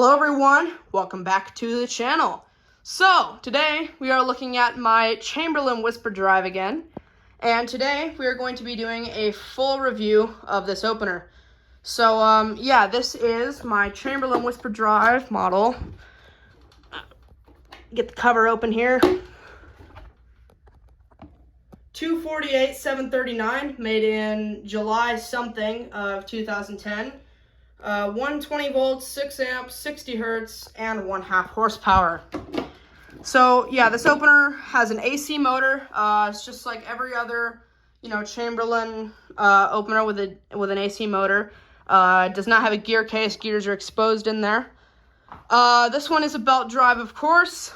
Hello everyone, welcome back to the channel. So, today we are looking at my Chamberlain Whisper Drive again. And today we are going to be doing a full review of this opener. So, yeah, this is my Chamberlain Whisper Drive model. Get the cover open here. 248-739, made in July something of 2010. 120 volts, 6 amps, 60 hertz, and 1/2 horsepower. So yeah, this opener has an AC motor. It's just like every other, Chamberlain opener with an AC motor. It does not have a gear case. Gears are exposed in there. This one is a belt drive, of course.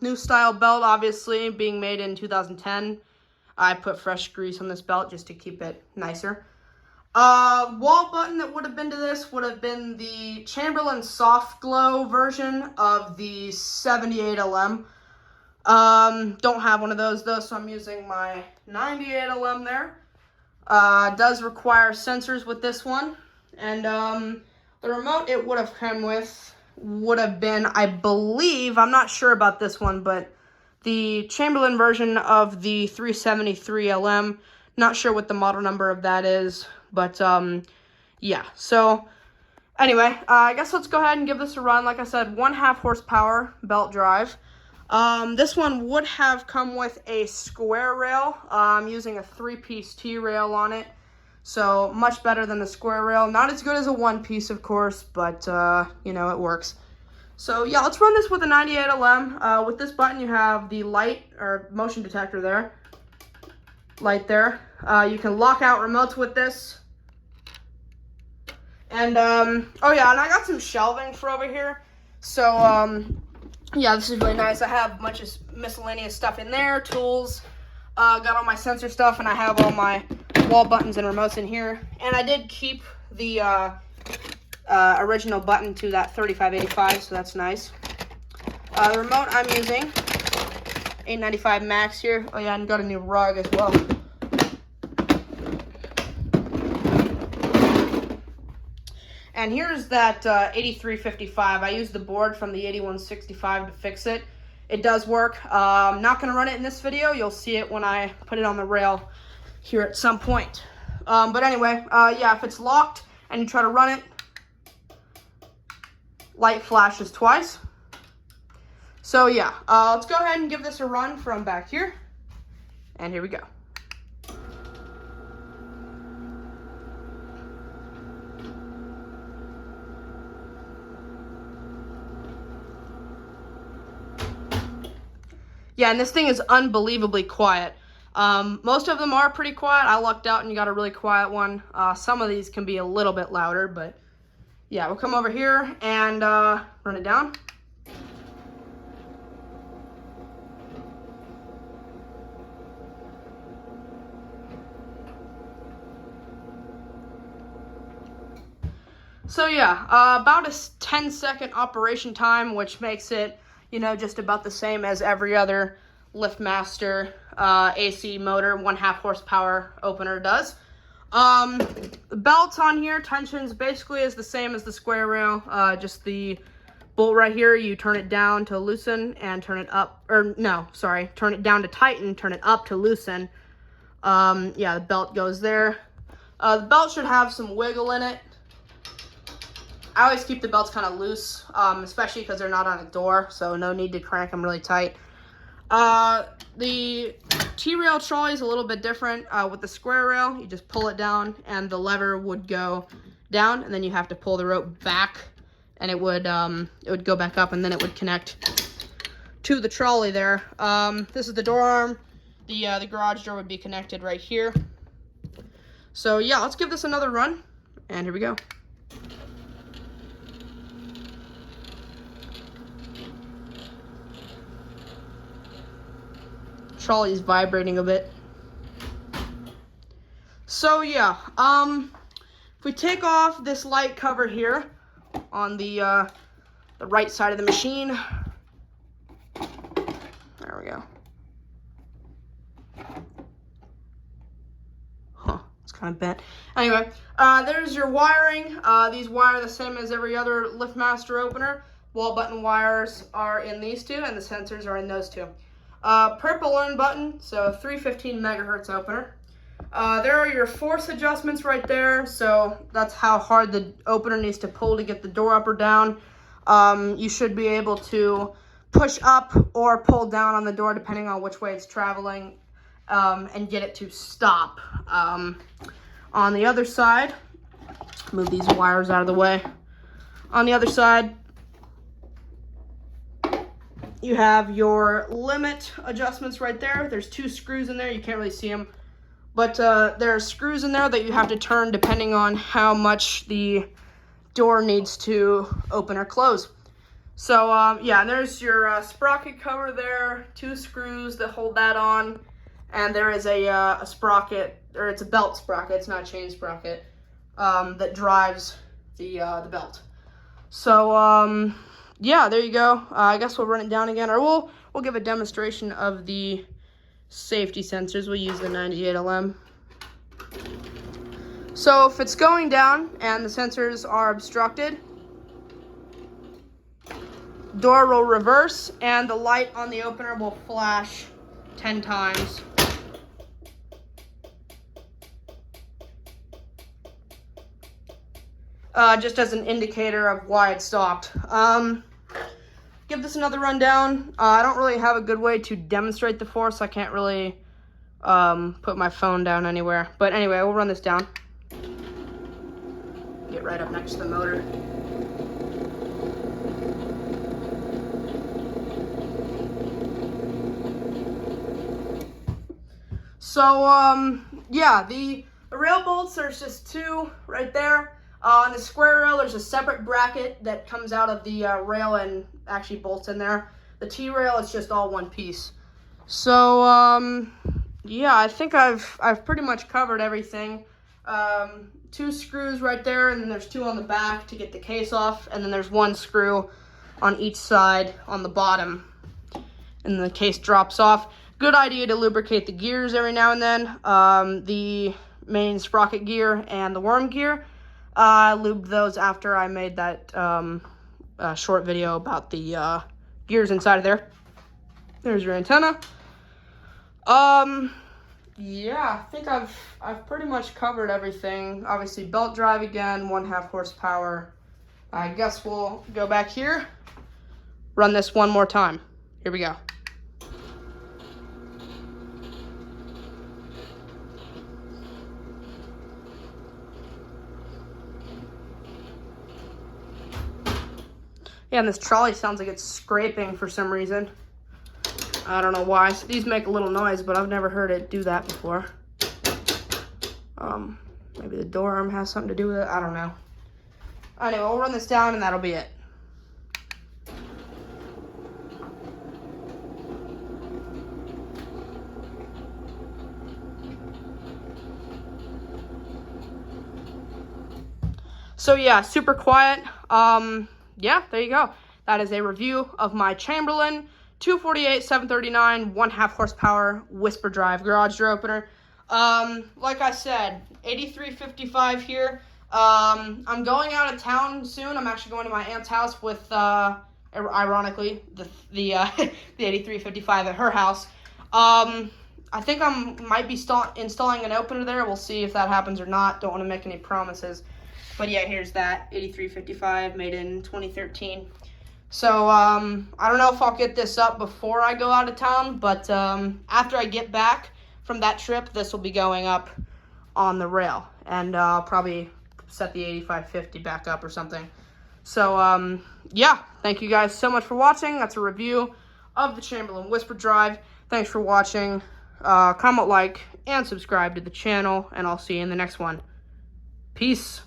New style belt, obviously, being made in 2010. I put fresh grease on this belt just to keep it nicer. Wall button that would have been to this would have been the Chamberlain Soft Glow version of the 78LM. Don't have one of those though, so I'm using my 98LM there. Does require sensors with this one. And the remote it would have come with would have been, I believe, I'm not sure about this one, but the Chamberlain version of the 373LM. Not sure what the model number of that is, but yeah. So anyway, I guess let's go ahead and give this a run. Like I said, 1/2 horsepower belt drive. This one would have come with a square rail. I'm using a 3-piece T-rail on it, so much better than the square rail. Not as good as a 1-piece, of course, but it works. So yeah, let's run this with a 98LM. With this button, you have the light or motion detector there. Light there. You can lock out remotes with this. And oh yeah, and I got some shelving for over here. So yeah, this is really nice. I have a bunch of miscellaneous stuff in there, tools. Got all my sensor stuff, and I have all my wall buttons and remotes in here. And I did keep the original button to that 3585, so that's nice. The remote I'm using, 895 max here. Oh yeah, and got a new rug as well. And here's that 8355. I used the board from the 8165 to fix it. It does work. I'm not going to run it in this video. You'll see it when I put it on the rail here at some point. But anyway, yeah, if it's locked and you try to run it, light flashes twice. So yeah, let's go ahead and give this a run from back here. And here we go. Yeah, and this thing is unbelievably quiet. Most of them are pretty quiet. I lucked out and got a really quiet one. Some of these can be a little bit louder, but yeah, we'll come over here and run it down. So yeah, about a 10-second operation time, which makes it, just about the same as every other LiftMaster AC motor, 1/2 horsepower opener does. The belts on here, tensions basically is the same as the square rail. Just the bolt right here, you turn it down to loosen and turn it up, turn it down to tighten, turn it up to loosen. Yeah, the belt goes there. The belt should have some wiggle in it. I always keep the belts kind of loose, especially because they're not on a door, so no need to crank them really tight. The T-rail trolley is a little bit different. With the square rail, you just pull it down, and the lever would go down, and then you have to pull the rope back, and it would go back up, and then it would connect to the trolley there. This is the door arm. The garage door would be connected right here. So yeah, let's give this another run, and here we go. Trolley's vibrating a bit. So yeah, if we take off this light cover here on the right side of the machine, there we go. Huh, it's kind kind of bent. Anyway, there's your wiring. These wire the same as every other LiftMaster opener. Wall button wires are in these two, and the sensors are in those two. Purple learn button, so 315 megahertz opener. There are your force adjustments right there, so that's how hard the opener needs to pull to get the door up or down. You should be able to push up or pull down on the door depending on which way it's traveling, and get it to stop. On the other side, move these wires out of the way. On the other side, you have your limit adjustments right there. There's 2 screws in there. You can't really see them. But there are screws in there that you have to turn depending on how much the door needs to open or close. So, yeah, and there's your sprocket cover there. 2 screws that hold that on. And there is a sprocket, or it's a belt sprocket. It's not a chain sprocket, that drives the belt. So, yeah, there you go. I guess we'll run it down again, or we'll give a demonstration of the safety sensors. We'll use the 98LM. So if it's going down and the sensors are obstructed, door will reverse and the light on the opener will flash 10 times. Just as an indicator of why it stopped. Give this another rundown. I don't really have a good way to demonstrate the force. I can't really put my phone down anywhere. But anyway, we'll run this down. Get right up next to the motor. So, yeah, the rail bolts, there's just 2 right there. On the square rail, there's a separate bracket that comes out of the rail and actually bolts in there. The T-rail is just all one piece. So, yeah, I think I've pretty much covered everything. 2 screws right there, and then there's 2 on the back to get the case off, and then there's 1 screw on each side on the bottom, and the case drops off. Good idea to lubricate the gears every now and then. The main sprocket gear and the worm gear. I lubed those after I made that short video about the gears inside of there. There's your antenna. Yeah, I think I've pretty much covered everything. Obviously, belt drive again, 1/2 horsepower. I guess we'll go back here, run this one more time. Here we go. Yeah, and this trolley sounds like it's scraping for some reason. I don't know why. So these make a little noise, but I've never heard it do that before. Maybe the door arm has something to do with it. I don't know. Anyway, we'll run this down and that'll be it. So yeah, super quiet. Yeah, there you go. That is a review of my Chamberlain 248 739 1/2 horsepower Whisper Drive garage door opener. Like I said, 8355 here. I'm going out of town soon. I'm actually going to my aunt's house with, ironically, the 8355 at her house. I think might be installing an opener there. We'll see if that happens or not. Don't want to make any promises. But yeah, here's that 8355 made in 2013. So I don't know if I'll get this up before I go out of town, but after I get back from that trip, this will be going up on the rail, and I'll probably set the 8550 back up or something. So yeah, thank you guys so much for watching. That's a review of the Chamberlain Whisper Drive. Thanks for watching. Comment, like, and subscribe to the channel, and I'll see you in the next one. Peace.